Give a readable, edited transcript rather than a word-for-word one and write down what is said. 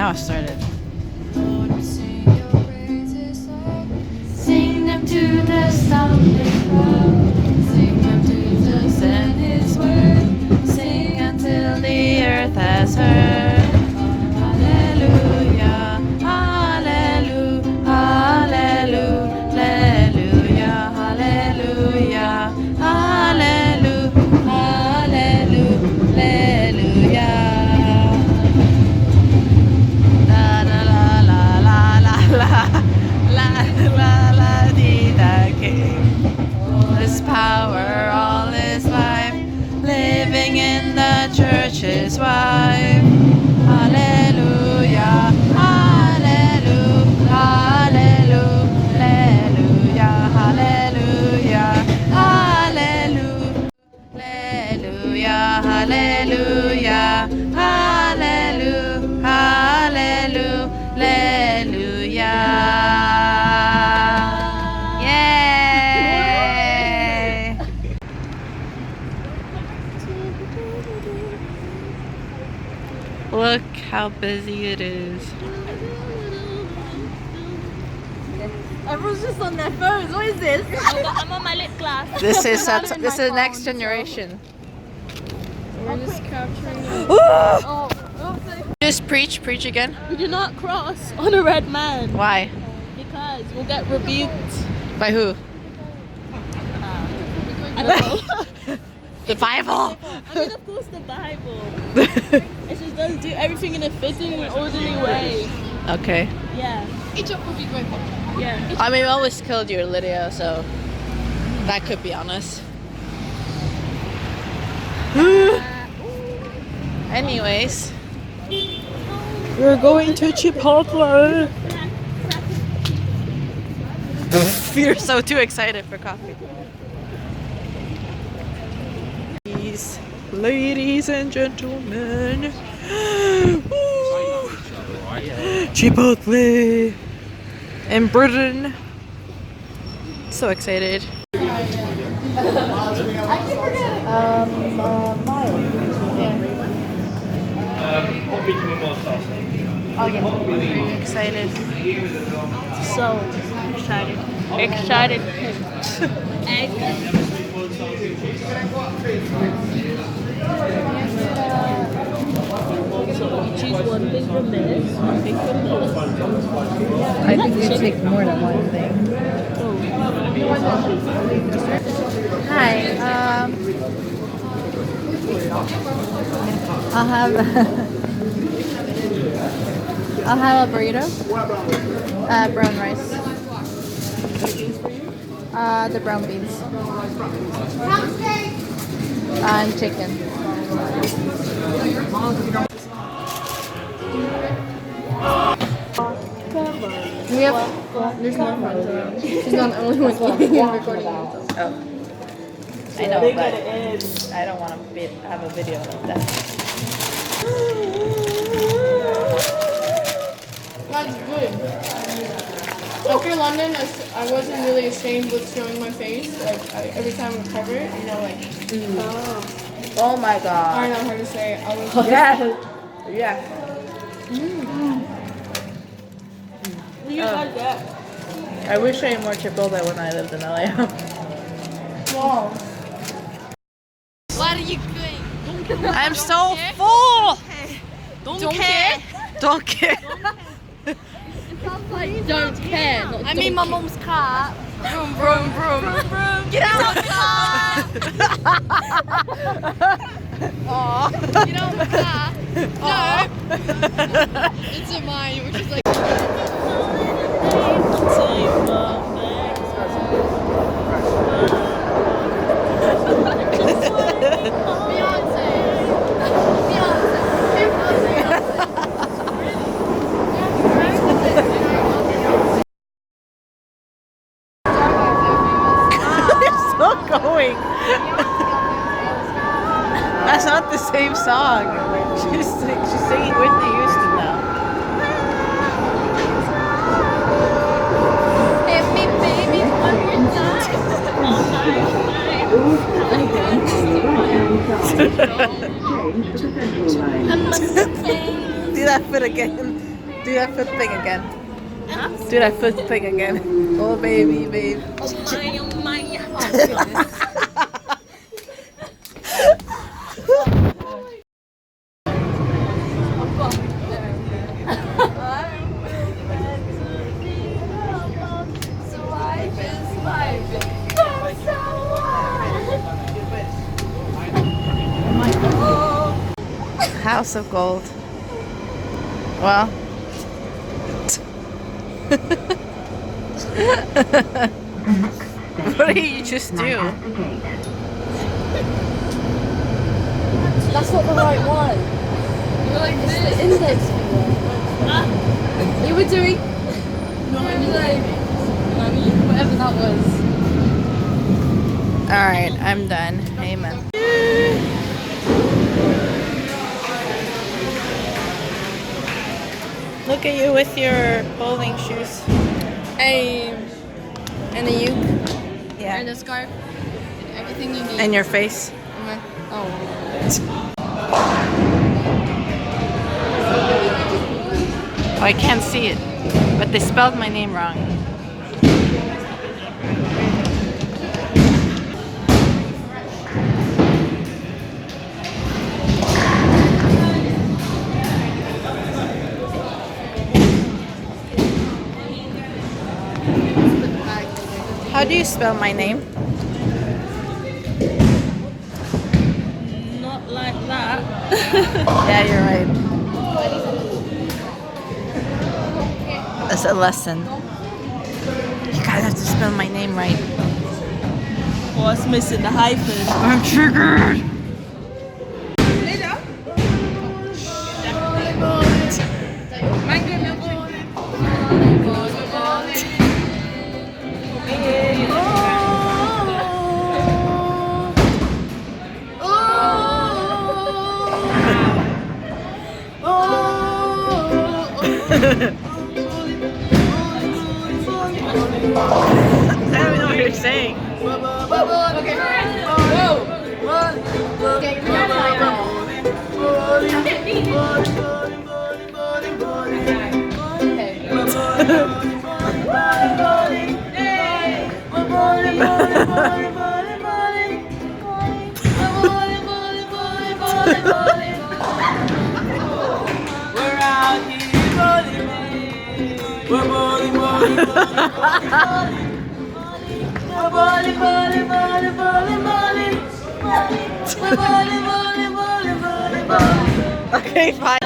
now it started. Lord, we sing your praises, Lord. Sing them to the stumbling crowd. Sing them to Jesus and His word. Sing until the earth has heard. Hallelujah, hallelujah, hallelujah, hallelujah, hallelujah, hallelujah. La la la la la la la la la dee da king. All His power, all His life, living in the church's wife. Hallelujah, hallelujah, hallelujah, hallelujah, hallelujah, hallelujah, hallelujah, hallelujah, hallelujah. Yay! Look how busy it is. Everyone's just on their phones. What is this? I'm on my lip gloss. This is next generation. We're just capturing it. Oh, just preach again. We do not cross on a red man. Why? Because we'll get rebuked. By who? I don't know. The Bible. I mean, of course, the Bible. It just doesn't do everything in a fitting and orderly way. Okay. Yeah. Yeah. I mean, we always killed your Lydia, so that could be on us. Anyways, we're going to Chipotle. You're so too excited for coffee. Ladies and gentlemen, Chipotle in Britain. So excited. Very excited. So excited. Excited. Egg. So you choose one thing from this, one thing from this. I think we take more than one thing. Hi. I'll have a burrito. Brown rice. The brown beans. And chicken. We have. There's no friends around. She's not the only one eating and recording herself. Oh. I know, but I don't want to have a video like that. That's good. After London, I wasn't really ashamed with showing my face. Like, every time I cover it, you know, like, Oh my I god. don't know how to say it. I was Yeah. What you guys get? I wish I ate more Chipotle when I lived in LA. wow. What are you doing? I'm so full. Don't care. Don't care. Don't care. I mean, my mom's car. Vroom, vroom, vroom. Vroom, vroom. Get out of the car. Get out of the car. No. It's in mine, which is like. Beyonce. Still going. That's not the same song. She's singing Whitney Houston now. Hit me, baby, one more time. I must say. Do that foot again. Do that foot thing again. Do that foot thing again. Oh baby, babe. House of gold. Well. What did you just do? That's not the right one. You're like It's this. the index finger. You were doing. No, I was like, whatever that was. Alright, I'm done. Amen. Look at you with your bowling shoes. And a uke. And Yeah. a scarf. And everything you need. And your face. Oh. Oh, I can't see it. But they spelled my name wrong. How do you spell my name? Not like that. Yeah, you're right. That's a lesson. You guys have to spell my name right. What's missing? The hyphen. I'm triggered. I don't even know what you're saying. Okay, fine.